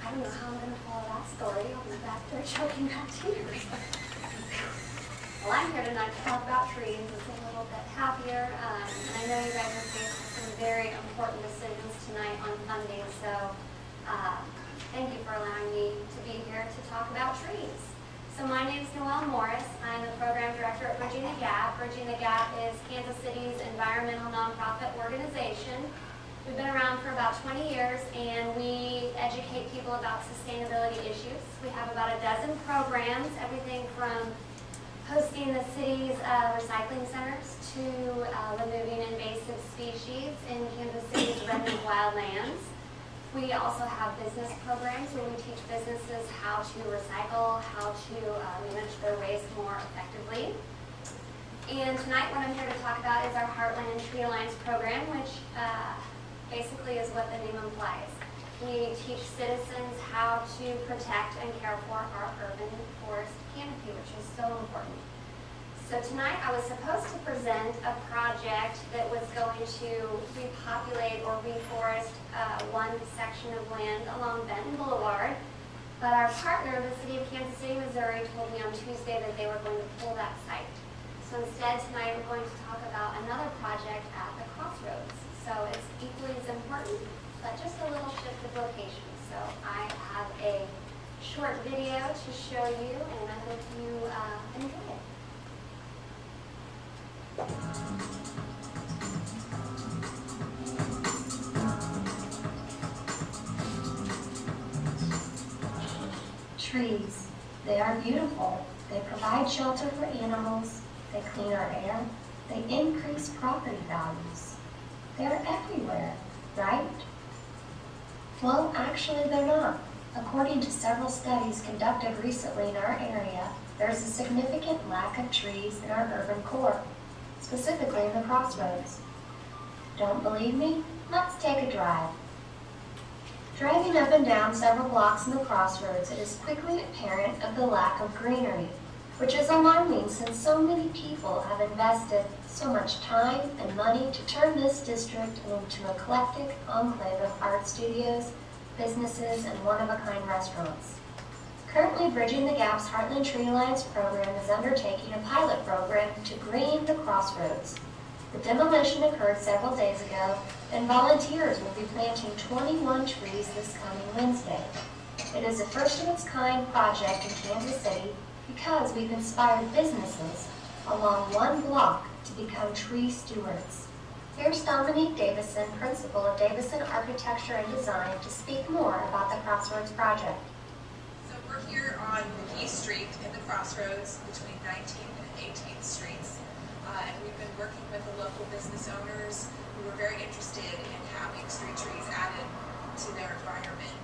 I don't know how I'm going to follow that story. I'll be back there choking back tears. Well, I'm here tonight to talk about trees. It's a little bit happier. And I know you guys are facing some very important decisions tonight on funding, so thank you for allowing me to be here to talk about trees. So my name is Noelle Morris. I'm the program director at Bridging the Gap. Bridging the Gap is Kansas City's environmental nonprofit organization. We've been around for about 20 years, and we educate people about sustainability issues. We have about a dozen programs, everything from hosting the city's recycling centers to removing invasive species in Kansas City's redwood wildlands. We also have business programs where we teach businesses how to recycle, how to manage their waste more effectively. And tonight what I'm here to talk about is our Heartland Tree Alliance program, which basically is what the name implies. We teach citizens how to protect and care for our urban forest canopy, which is so important. So tonight I was supposed to present a project that was going to repopulate or reforest one section of land along Benton Boulevard, but our partner, the City of Kansas City, Missouri, told me on Tuesday that they were going to pull that site. So instead tonight we're going to talk about another project at the Crossroads. So it's equally as important, but just a little shift of location. So I have a short video to show you, and I hope you enjoy it. Trees. They are beautiful. They provide shelter for animals. They clean our air. They increase property values. They're everywhere, right? Well, actually they're not. According to several studies conducted recently in our area, there's a significant lack of trees in our urban core, specifically in the Crossroads. Don't believe me? Let's take a drive. Driving up and down several blocks in the Crossroads, it is quickly apparent of the lack of greenery, which is alarming since so many people have invested so much time and money to turn this district into an eclectic enclave of art studios, businesses, and one-of-a-kind restaurants. Currently, Bridging the Gap's Heartland Tree Alliance program is undertaking a pilot program to green the Crossroads. The demolition occurred several days ago, and volunteers will be planting 21 trees this coming Wednesday. It is a first-of-its-kind project in Kansas City because we've inspired businesses along one block to become tree stewards. Here's Dominique Davison, principal of Davison Architecture and Design, to speak more about the Crossroads project. So we're here on McGee Street in the Crossroads between 19th and 18th Streets. And we've been working with the local business owners who were very interested in having street trees added to their environment.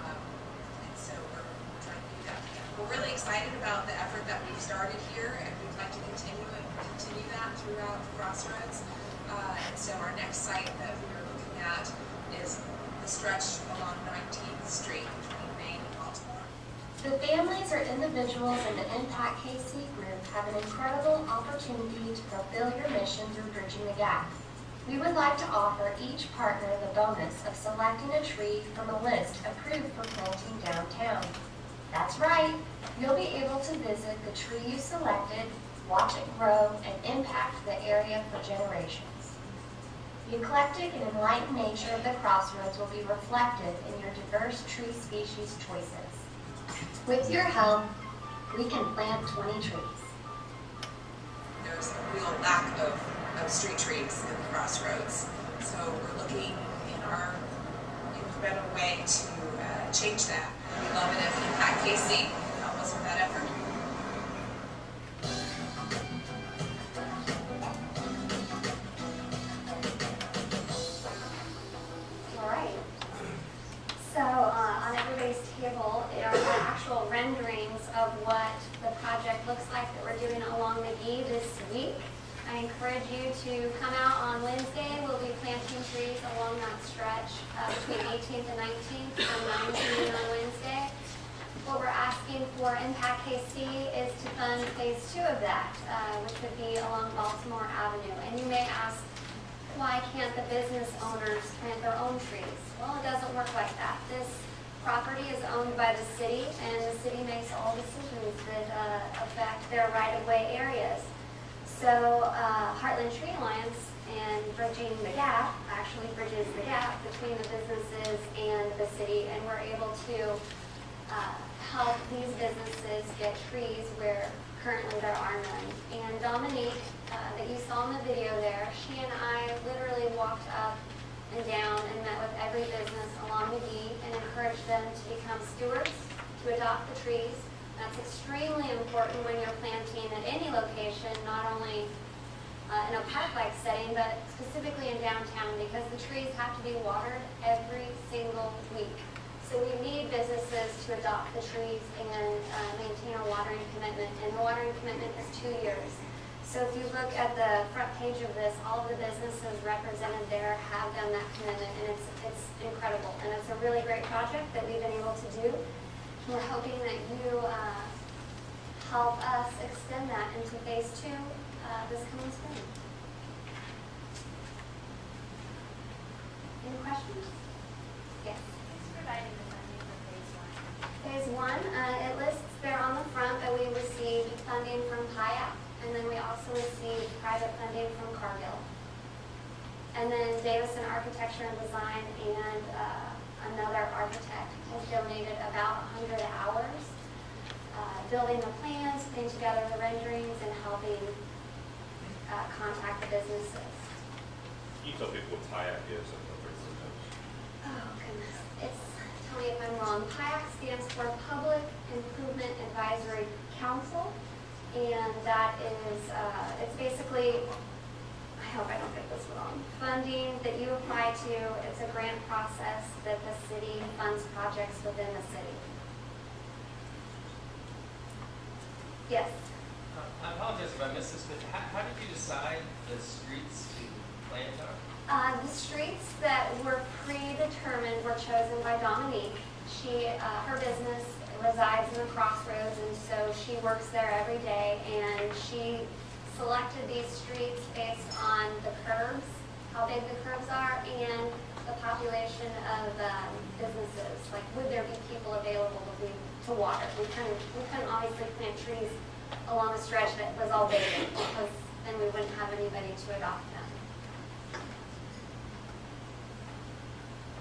And so we're trying to do that. We're really excited about the effort that we've started here, and we'd like to continue that throughout the Crossroads. And so our next site that we are looking at is the stretch along 19th Street between Maine and Baltimore. The families or individuals in the Impact KC group have an incredible opportunity to fulfill your mission through Bridging the Gap. We would like to offer each partner the bonus of selecting a tree from a list approved for planting downtown. That's right, you'll be able to visit the tree you selected, watch it grow, and impact the area for generations. The eclectic and enlightened nature of the Crossroads will be reflected in your diverse tree species choices. With your help, we can plant 20 trees. There's a real lack of street trees in the Crossroads, so we're looking in our incremental way to change that. We love it if Impact KC can help us with that effort. All right. So on everybody's table are the actual renderings of what the project looks like that we're doing along McGee this week. I encourage you to come out on Wednesday. We'll be planting trees along that stretch between 18th and 19th from 9 to noon on Wednesday. What we're asking for Impact KC is to fund phase 2 of that, which would be along Baltimore Avenue. And you may ask, why can't the business owners plant their own trees? Well, it doesn't work like that. This property is owned by the city, and the city makes all decisions that affect their right-of-way areas. So Heartland Tree Alliance and Bridging the Gap actually bridges the gap between the businesses and the city, and we're able to help these businesses get trees where currently there are none. And Dominique, that you saw in the video there, she and I literally walked up and down and met with every business along McGee and encouraged them to become stewards, to adopt the trees. That's extremely important when you're planting at any location, not only in a park-like setting, but specifically in downtown, because the trees have to be watered every single week. So we need businesses to adopt the trees and maintain a watering commitment, and the watering commitment is 2 years. So if you look at the front page of this, all of the businesses represented there have done that commitment, and it's incredible. And it's a really great project that we've been able to do. We're hoping that you help us extend that into phase 2 this coming spring. Any questions? Yes. Who's providing the funding for phase 1? Phase 1, it lists there on the front that we received funding from PIAC, and then we also received private funding from Cargill. And then Davison Architecture and Design and another architect has donated about 100 hours building the plans, putting together the renderings, and helping contact the businesses. Can you tell people what TIAC is and what they're doing? Oh, goodness. Tell me if I'm wrong. PIAC stands for Public Improvement Advisory Council, and that is, it's basically, I hope I don't get this wrong, funding that you apply to. It's a grant process that the city funds projects within the city. Yes? I apologize if I missed this, but how did you decide the streets to plant on? The streets that were predetermined were chosen by Dominique. Her business resides in the Crossroads, and so she works there every day, and she selected these streets based on the curbs, how big the curbs are, and the population of businesses. Like, would there be people available to water? We couldn't obviously plant trees along a stretch that was all vacant, because then we wouldn't have anybody to adopt them.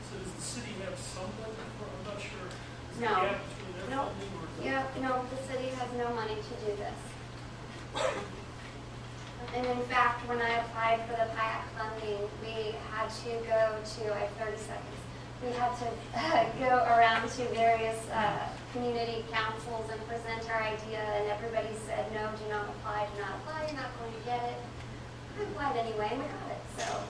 So does the city have some budget for, I'm not sure. Is No. there a gap between their Nope. funding or? Yeah, no, the city has no money to do this. And in fact, when I applied for the PIAC funding, we had to go to, I have 30 seconds, we had to go around to various community councils and present our idea, and everybody said, no, do not apply, you're not going to get it. I applied anyway, and we got it, so.